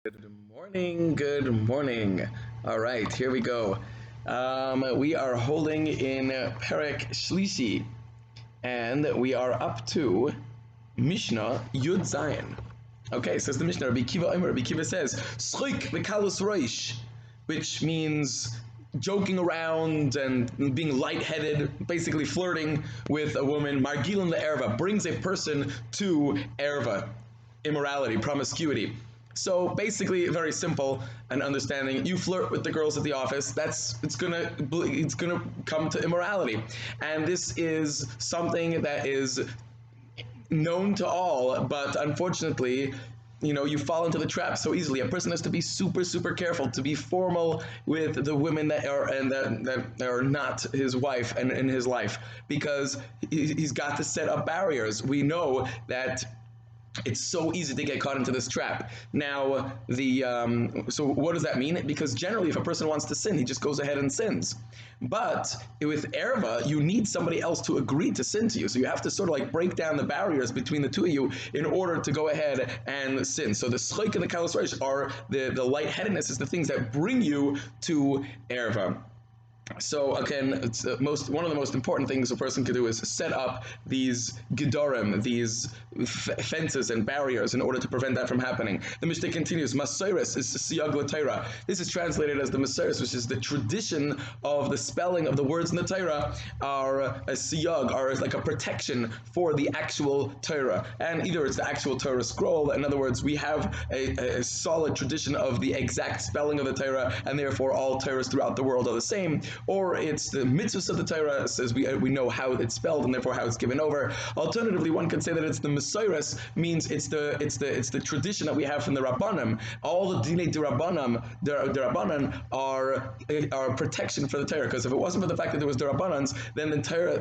Good morning, good morning. All right, here we go. We are holding in Perek Shlishi, and we are up to Mishna Yud Zayin. Okay, says the Mishnah, Rabbi Kiva Omer. Rabbi Kiva says, Schik v'kalus roish, which means joking around and being lightheaded, basically flirting with a woman. Margilin le'erva brings a person to erva, immorality, promiscuity. So basically, very simple and understanding. You flirt with the girls at the office. It's gonna come to immorality, and this is something that is known to all. But unfortunately, you fall into the trap so easily. A person has to be super, super careful to be formal with the women that are not his wife and in his life, because he's got to set up barriers. We know that it's so easy to get caught into this trap. Now, so what does that mean? Because generally, if a person wants to sin, he just goes ahead and sins. But with erva, you need somebody else to agree to sin to you. So you have to sort of like break down the barriers between the two of you in order to go ahead and sin. So the schik and the kalos reish are the lightheadedness is the things that bring you to erva. So again, it's one of the most important things a person can do is set up these gedorim, these fences and barriers in order to prevent that from happening. The Mishnah continues, Maseiris is siyag l'Torah. This is translated as the Maseiris, which is the tradition of the spelling of the words in the Torah are a siyag, are like a protection for the actual Torah. And either it's the actual Torah scroll, in other words, we have a solid tradition of the exact spelling of the Torah, and therefore all Torahs throughout the world are the same. Or it's the mitzvahs of the Torah, says we know how it's spelled and therefore how it's given over. Alternatively, one could say that it's the Maseiris, means it's the tradition that we have from the Rabbanim. All the Dinei Rabbanan are protection for the Torah, because if it wasn't for the fact that there was Rabbanans, then the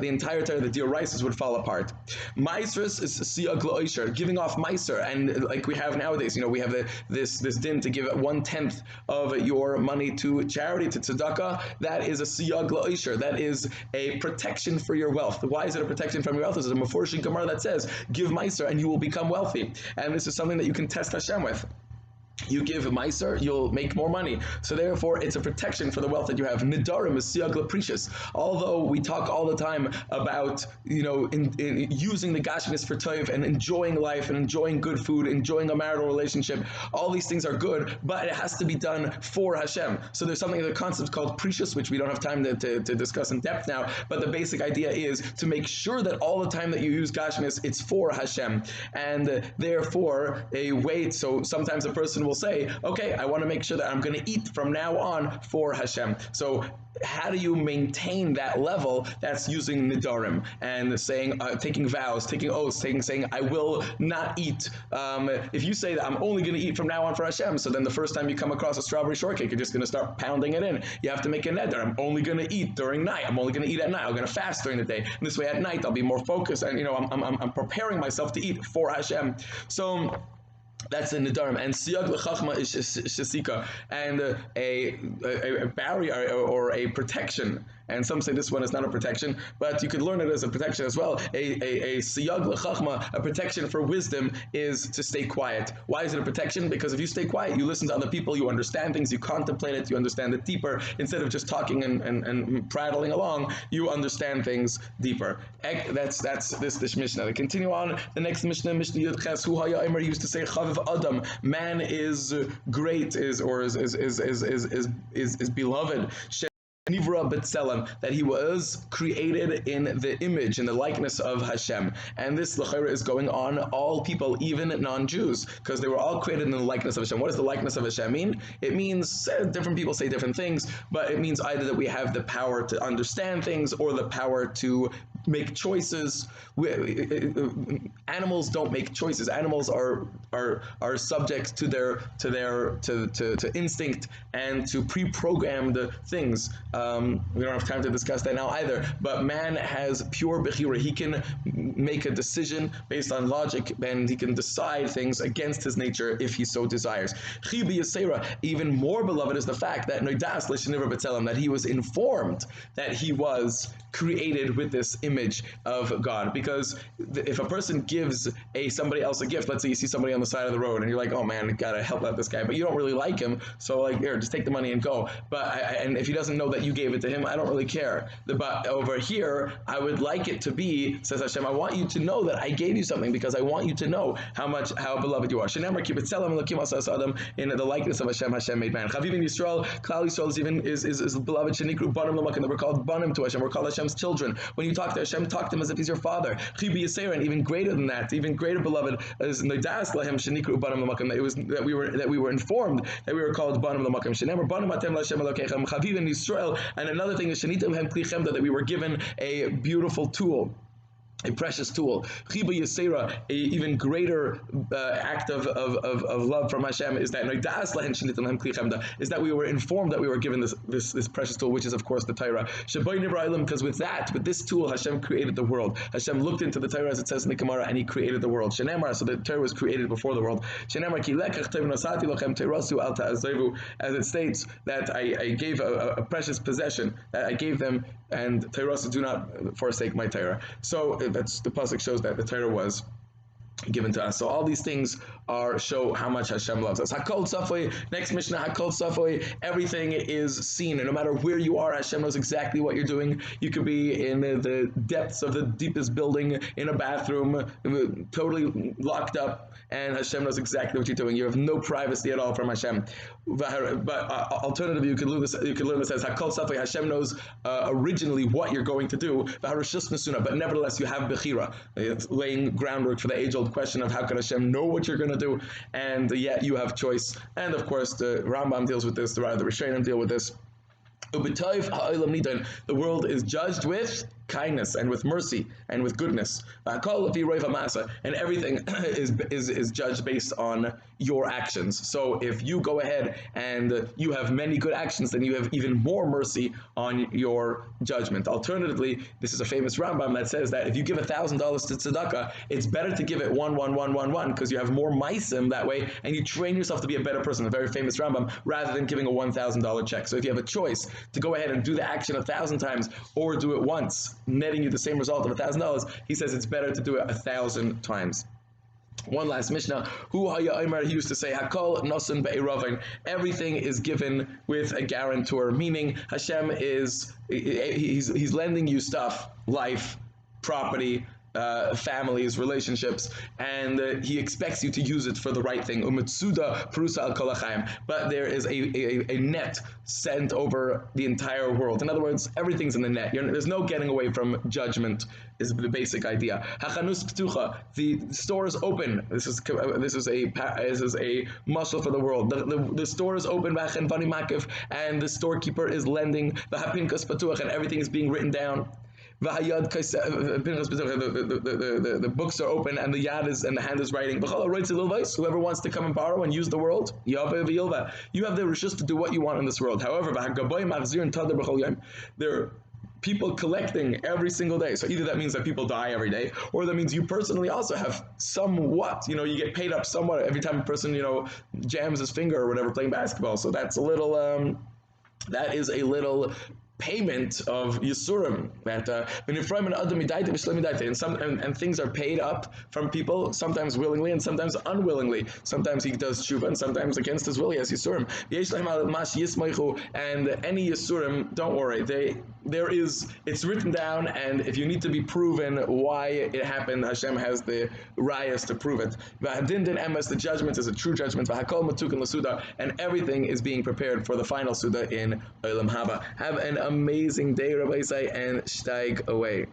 entire Torah, the Dioraisis, would fall apart. Maisris is siyag l'oisher, giving off meiser, and like we have nowadays, we have this din to give 1/10 of your money to charity, to tzedakah. That is a siyag la'isher. That is a protection for your wealth. Why is it a protection from your wealth? There's a Meforshim Gemara that says, give meiser and you will become wealthy. And this is something that you can test Hashem with. You give meiser, you'll make more money. So therefore, it's a protection for the wealth that you have. Nidarim is siyag l'precious. Although we talk all the time about, in using the gashmis for toiv and enjoying life and enjoying good food, enjoying a marital relationship, all these things are good, but it has to be done for Hashem. So there's something, the concept called precious, which we don't have time to discuss in depth now, but the basic idea is to make sure that all the time that you use gashmis, it's for Hashem. And therefore, so sometimes a person will say, okay, I want to make sure that I'm going to eat from now on for Hashem. So how do you maintain that level? That's using nidarim and saying, taking vows, taking oaths, saying, I will not eat. If you say that I'm only going to eat from now on for Hashem, so then the first time you come across a strawberry shortcake, you're just going to start pounding it in. You have to make a neder. I'm only going to eat during night. I'm only going to eat at night. I'm going to fast during the day. And this way at night, I'll be more focused. And, I'm preparing myself to eat for Hashem. So that's the nidarim. And siyag l'chachma is shesika, and a barrier or a protection. And some say this one is not a protection, but you could learn it as a protection as well. A siyag l'chachma, a protection for wisdom, is to stay quiet. Why is it a protection? Because if you stay quiet, you listen to other people, you understand things, you contemplate it, you understand it deeper. Instead of just talking and prattling along, you understand things deeper. That's this Mishnah. To continue on, the next Mishnah Yud Ches, Hu Haya Omer used to say, Chaviv Adam, man is great, is beloved. Nivra B'Tselem, that he was created in the image, in the likeness of Hashem. And this l'chayra is going on all people, even non-Jews, because they were all created in the likeness of Hashem. What does the likeness of Hashem mean? It means, different people say different things, but it means either that we have the power to understand things or the power to make choices. Animals don't make choices. Animals are subject to their instinct and to pre-programmed things. We don't have time to discuss that now either, but man has pure bechira. He can make a decision based on logic, and he can decide things against his nature if he so desires. Chibi Yisera, even more beloved is the fact that Noidas L'Shenivra B'Tselem, that he was informed that he was created with this image image of God. Because if a person gives somebody else a gift, let's say you see somebody on the side of the road and you're like, oh man, gotta help out this guy, but you don't really like him, so like, here, just take the money and go. And if he doesn't know that you gave it to him, I don't really care. But over here, I would like it to be, says Hashem, I want you to know that I gave you something because I want you to know how beloved you are. In the likeness of Hashem made man. Chavivim Yisrael, Klal Yisrael is beloved. Shenikru Banim L'Makom, that we're called Banim to Hashem. We're called Hashem's children. When you talk to Hashem, talk to him as if he's your father. Chibi Yisera, and even greater than that, even greater beloved is Noidas Lahem Shenikru Banim L'Makom. That we were informed that we were called Banim L'Makom. Shenemar Banim Atem L'Hashem Elokechem. Chavivim Yisrael, and another thing is Shenitam Hem Kli Chemda, that we were given a beautiful tool, a precious tool. Chiba Yisera, a even greater act of love from Hashem is that is that we were informed that we were given this precious tool, which is of course the Torah. Because with this tool, Hashem created the world. Hashem looked into the Torah, as it says in the Gemara, and He created the world. Shenemar, so the Torah was created before the world. Shenemar ki lekach tev nasati lochem teirasu al ta'azevu, as it states that I gave a precious possession that I gave them, and teirasu, do not forsake my Torah. So that's the pasuk shows that the Torah was given to us. So all these things show how much Hashem loves us. Hakol Tzafoi, next Mishnah, Hakol Tzafoi, everything is seen, and no matter where you are, Hashem knows exactly what you're doing. You could be in the depths of the deepest building, in a bathroom, totally locked up, and Hashem knows exactly what you're doing. You have no privacy at all from Hashem. But alternatively, you could learn this as Hakol Tzafoi, Hashem knows originally what you're going to do, but nevertheless you have Bechira, laying groundwork for the age-old question of how can Hashem know what you're going to do, and yet you have choice. And of course the Rambam deals with this, the Rishonim deal with this. The world is judged with kindness and with mercy and with goodness, and everything is judged based on your actions. So if you go ahead and you have many good actions, then you have even more mercy on your judgment. Alternatively, this is a famous Rambam that says that if you give $1,000 to tzedakah, it's better to give it 1 because you have more maisim that way, and you train yourself to be a better person. A very famous Rambam, rather than giving a $1,000 check. So if you have a choice to go ahead and do the action 1,000 times or do it once, netting you the same result of $1,000, he says it's better to do it 1,000 times. One last Mishnah. He used to say, Hakol nosun be'erovin. Everything is given with a guarantor, meaning Hashem he's lending you stuff, life, property, families, relationships, and he expects you to use it for the right thing. But there is a net sent over the entire world. In other words, everything's in the net. There's no getting away from judgment, is the basic idea. The store is open. This is a muscle for the world. The store is open, and the storekeeper is lending, and everything is being written down. The books are open, and the yad is, and the hand is writing. Whoever wants to come and borrow and use the world, you have the rishus to do what you want in this world. However, there are people collecting every single day. So either that means that people die every day, or that means you personally also have somewhat, you get paid up somewhat every time a person, jams his finger or whatever playing basketball. So that's a little, that is a little payment of Yisurim, that and things are paid up from people, sometimes willingly and sometimes unwillingly. Sometimes he does tshuva and sometimes against his will he has Yisurim. And any Yisurim, don't worry, it's written down, and if you need to be proven why it happened, Hashem has the rayas to prove it. The judgment is a true judgment, and everything is being prepared for the final Suda in Olam Haba. Have an amazing day, Rabbi, and steig away.